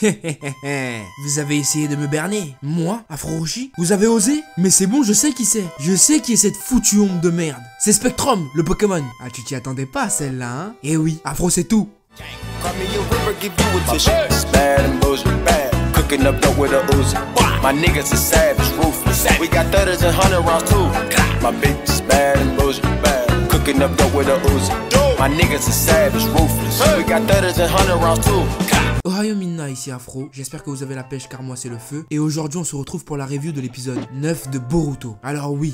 Vous avez essayé de me berner? Moi, Afro Roshi? Vous avez osé? Mais c'est bon, je sais qui c'est. Je sais qui est cette foutue ombre de merde. C'est Spectrum, le Pokémon. Ah, tu t'y attendais pas, celle-là, hein? Eh oui, Afro, c'est tout. Cooking up dope with a Uzi. My niggas are savage, ruthless. We got 30s and 100 rounds too. My bitch is bad and bullshit, bad. Cooking up dope with a Uzi. My niggas are savage, ruthless. We got 30s and 100 rounds too. Ohio Minna, ici Afro, j'espère que vous avez la pêche car moi c'est le feu. Et aujourd'hui on se retrouve pour la review de l'épisode 9 de Boruto. Alors oui,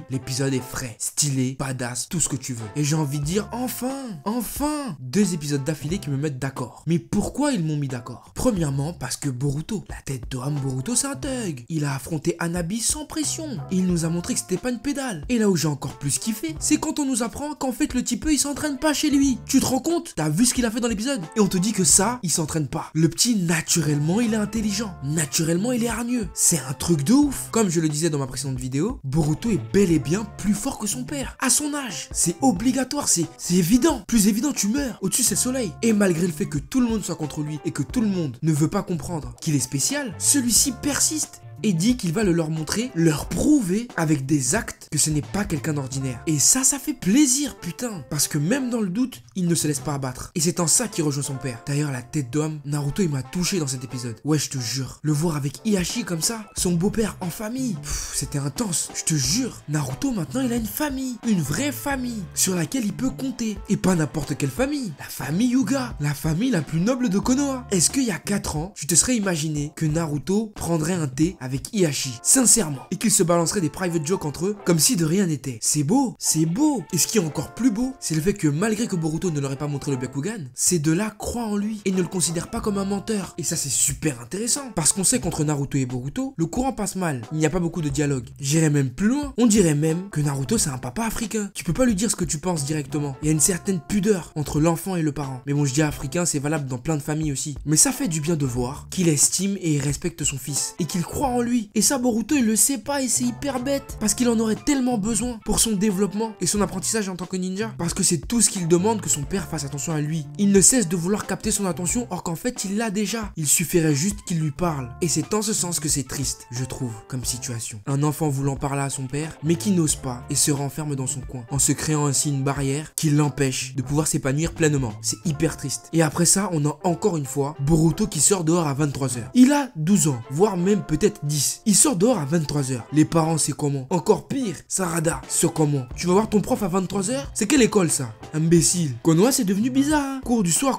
l'épisode est frais, stylé, badass, tout ce que tu veux. Et j'ai envie de dire enfin 2 épisodes d'affilée qui me mettent d'accord. Mais pourquoi ils m'ont mis d'accord? Premièrement parce que Boruto, la tête d'homme Boruto c'est un thug. Il a affronté Hanabi sans pression. Et il nous a montré que c'était pas une pédale. Et là où j'ai encore plus kiffé, c'est quand on nous apprend qu'en fait le type il s'entraîne pas chez lui. Tu te rends compte? T'as vu ce qu'il a fait dans l'épisode? Et on te dit que ça, il s'entraîne pas. Le petit, naturellement, il est intelligent. Naturellement, il est hargneux. C'est un truc de ouf. Comme je le disais dans ma précédente vidéo, Boruto est bel et bien plus fort que son père. À son âge. C'est obligatoire, c'est évident. Plus évident, tu meurs. Au-dessus, c'est le soleil. Et malgré le fait que tout le monde soit contre lui et que tout le monde ne veut pas comprendre qu'il est spécial, celui-ci persiste. Et dit qu'il va le leur montrer, leur prouver avec des actes que ce n'est pas quelqu'un d'ordinaire. Et ça fait plaisir, putain. Parce que même dans le doute, il ne se laisse pas abattre. Et c'est en ça qu'il rejoint son père. D'ailleurs, la tête d'homme, Naruto, il m'a touché dans cet épisode. Ouais, je te jure. Le voir avec Hiashi comme ça, son beau-père en famille, c'était intense. Je te jure. Naruto, maintenant, il a une famille. Une vraie famille. Sur laquelle il peut compter. Et pas n'importe quelle famille. La famille Hyuga. La famille la plus noble de Konoha. Est-ce qu'il y a 4 ans, tu te serais imaginé que Naruto prendrait un thé avec Hiashi, sincèrement, et qu'ils se balanceraient des private jokes entre eux comme si de rien n'était? C'est beau, c'est beau. Et ce qui est encore plus beau, c'est le fait que malgré que Boruto ne leur ait pas montré le Byakugan, ces deux-là croient en lui et ne le considèrent pas comme un menteur. Et ça c'est super intéressant, parce qu'on sait qu'entre Naruto et Boruto, le courant passe mal, il n'y a pas beaucoup de dialogue. J'irais même plus loin, on dirait même que Naruto c'est un papa africain. Tu peux pas lui dire ce que tu penses directement. Il y a une certaine pudeur entre l'enfant et le parent. Mais bon, je dis africain, c'est valable dans plein de familles aussi. Mais ça fait du bien de voir qu'il estime et respecte son fils, et qu'il croit en lui. Et ça, Boruto, il le sait pas et c'est hyper bête. Parce qu'il en aurait tellement besoin pour son développement et son apprentissage en tant que ninja. Parce que c'est tout ce qu'il demande, que son père fasse attention à lui. Il ne cesse de vouloir capter son attention, or qu'en fait, il l'a déjà. Il suffirait juste qu'il lui parle. Et c'est en ce sens que c'est triste, je trouve, comme situation. Un enfant voulant parler à son père, mais qui n'ose pas et se renferme dans son coin, en se créant ainsi une barrière qui l'empêche de pouvoir s'épanouir pleinement. C'est hyper triste. Et après ça, on a encore une fois Boruto qui sort dehors à 23 h. Il a 12 ans, voire même peut-être 10. Il sort dehors à 23 h. Les parents, c'est comment? Encore pire, Sarada, c'est comment? Tu vas voir ton prof à 23 h? C'est quelle école ça? Imbécile. Konoha, c'est devenu bizarre, hein? Cours du soir,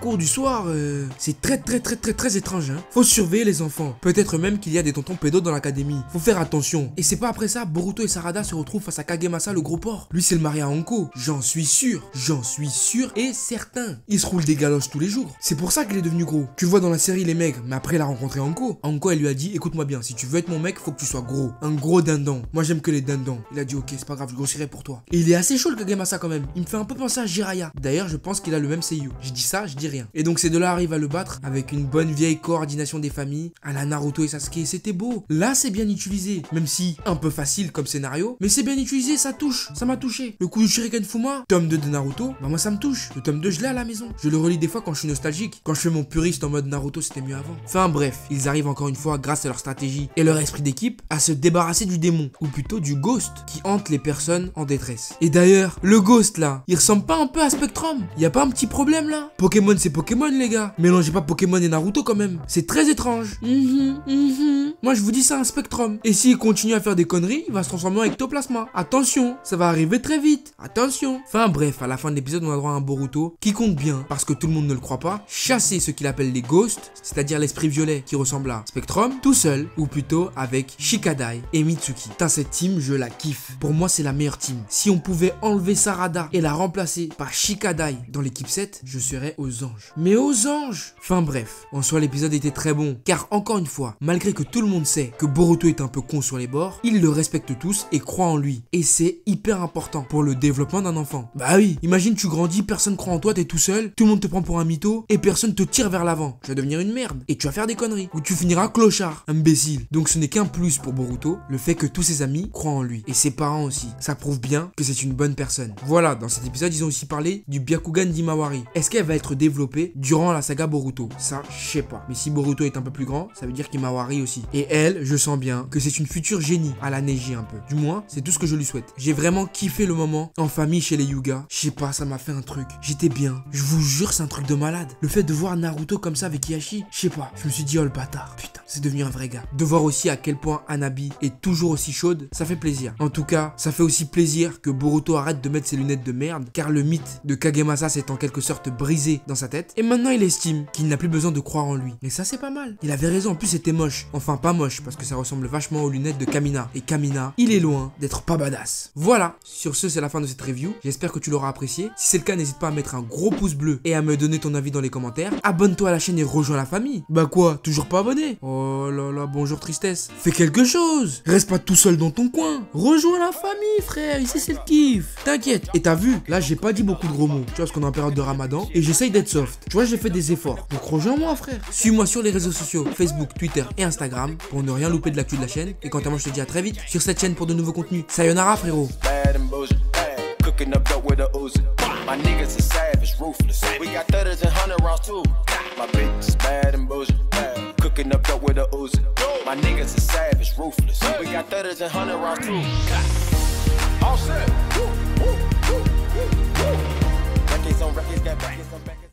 c'est très étrange, hein? Faut surveiller les enfants. Peut-être même qu'il y a des tontons pédos dans l'académie. Faut faire attention. Et c'est pas après ça, Boruto et Sarada se retrouvent face à Kagemasa, le gros porc. Lui, c'est le mari à Anko. J'en suis sûr et certain. Il se roule des galoches tous les jours. C'est pour ça qu'il est devenu gros. Tu le vois dans la série, les maigres, mais après il a rencontré Anko. Anko, elle lui a dit, écoute-moi bien, si tu veux être mon mec, faut que tu sois gros. Un gros dindon. Moi, j'aime que les dindons. Il a dit, ok, c'est pas grave, je grossirai pour toi. Et il est assez chaud, le Kagemasa, quand même. Il me fait un peu penser à Jiraiya. D'ailleurs, je pense qu'il a le même seiyuu. Je dis ça, je dis rien. Et donc, ces deux-là arrivent à le battre avec une bonne vieille coordination des familles à la Naruto et Sasuke. C'était beau. Là, c'est bien utilisé. Même si un peu facile comme scénario, mais c'est bien utilisé, ça touche. Ça m'a touché. Le coup du Shuriken Fuma, tome 2 de Naruto, bah moi, ça me touche. Le tome 2, je l'ai à la maison. Je le relis des fois quand je suis nostalgique. Quand je fais mon puriste en mode Naruto, c'était mieux avant. Enfin, bref, ils arrivent encore une fois, grâce à leur stratégie et leur esprit d'équipe, à se débarrasser du démon, ou plutôt du ghost, qui hante les personnes en détresse. Et d'ailleurs, le ghost là, il ressemble pas un peu à Spectrum? Y a pas un petit problème là? Pokémon c'est Pokémon les gars. Mélangez pas Pokémon et Naruto quand même. C'est très étrange. Moi je vous dis ça, un Spectrum. Et s'il continue à faire des conneries, il va se transformer en ectoplasma. Attention, ça va arriver très vite. Attention. Enfin bref, à la fin de l'épisode, on a droit à un Boruto qui compte bien, parce que tout le monde ne le croit pas, chasser ce qu'il appelle les ghosts, c'est-à-dire l'esprit violet qui ressemble à Spectrum, tout seul, ou plutôt avec Shikadai et Mitsuki. Putain, cette team, je la kiffe. Pour moi, c'est la meilleure team. Si on pouvait enlever Sarada et la remplacer par Shikadai dans l'équipe 7, je serais aux anges. Mais aux anges! Enfin bref, en soi, l'épisode était très bon, car encore une fois, malgré que tout le monde sait que Boruto est un peu con sur les bords, ils le respectent tous et croient en lui. Et c'est hyper important pour le développement d'un enfant. Bah oui, imagine tu grandis, personne croit en toi, t'es tout seul, tout le monde te prend pour un mytho et personne te tire vers l'avant. Tu vas devenir une merde et tu vas faire des conneries. Ou tu finiras clochard, imbécile. Donc Donc ce n'est qu'un plus pour Boruto, le fait que tous ses amis croient en lui. Et ses parents aussi. Ça prouve bien que c'est une bonne personne. Voilà, dans cet épisode, ils ont aussi parlé du Byakugan d'Himawari. Est-ce qu'elle va être développée durant la saga Boruto? Ça, je sais pas. Mais si Boruto est un peu plus grand, ça veut dire qu'Himawari aussi. Et elle, je sens bien que c'est une future génie à la Neji un peu. Du moins, c'est tout ce que je lui souhaite. J'ai vraiment kiffé le moment en famille chez les Hyuga. Je sais pas, ça m'a fait un truc. J'étais bien. Je vous jure, c'est un truc de malade. Le fait de voir Naruto comme ça avec Hiashi, je sais pas. Je me suis dit, oh le bâtard. Putain, c'est devenu un vrai gars. De voir aussi à quel point Hanabi est toujours aussi chaude, ça fait plaisir. En tout cas, ça fait aussi plaisir que Boruto arrête de mettre ses lunettes de merde, car le mythe de Kagemasa s'est en quelque sorte brisé dans sa tête. Et maintenant, il estime qu'il n'a plus besoin de croire en lui. Et ça, c'est pas mal. Il avait raison. En plus, c'était moche. Enfin, pas moche, parce que ça ressemble vachement aux lunettes de Kamina. Et Kamina, il est loin d'être pas badass. Voilà. Sur ce, c'est la fin de cette review. J'espère que tu l'auras apprécié. Si c'est le cas, n'hésite pas à mettre un gros pouce bleu et à me donner ton avis dans les commentaires. Abonne-toi à la chaîne et rejoins la famille. Bah quoi, toujours pas abonné? Oh là là, bonjour tristesse. Fais quelque chose. Reste pas tout seul dans ton coin. Rejoins la famille, frère. Ici, c'est le kiff. T'inquiète. Et t'as vu, là, j'ai pas dit beaucoup de gros mots. Tu vois, parce qu'on est en période de Ramadan et j'essaye d'être soft. Tu vois, j'ai fait des efforts. Donc rejoins-moi, frère. Suis-moi sur les réseaux sociaux, Facebook, Twitter et Instagram pour ne rien louper de l'actu de la chaîne. Et quant à moi, je te dis à très vite sur cette chaîne pour de nouveaux contenus. Sayonara, frérot. Cooking up dope with a Uzi. My niggas are savage, ruthless. We got 30s and 100 rounds too. My bitch is bad and bullshit. Cooking up dope with a Uzi. My niggas are savage, ruthless. We got 30s and 100 rounds too. All set. Records on records, got records on back.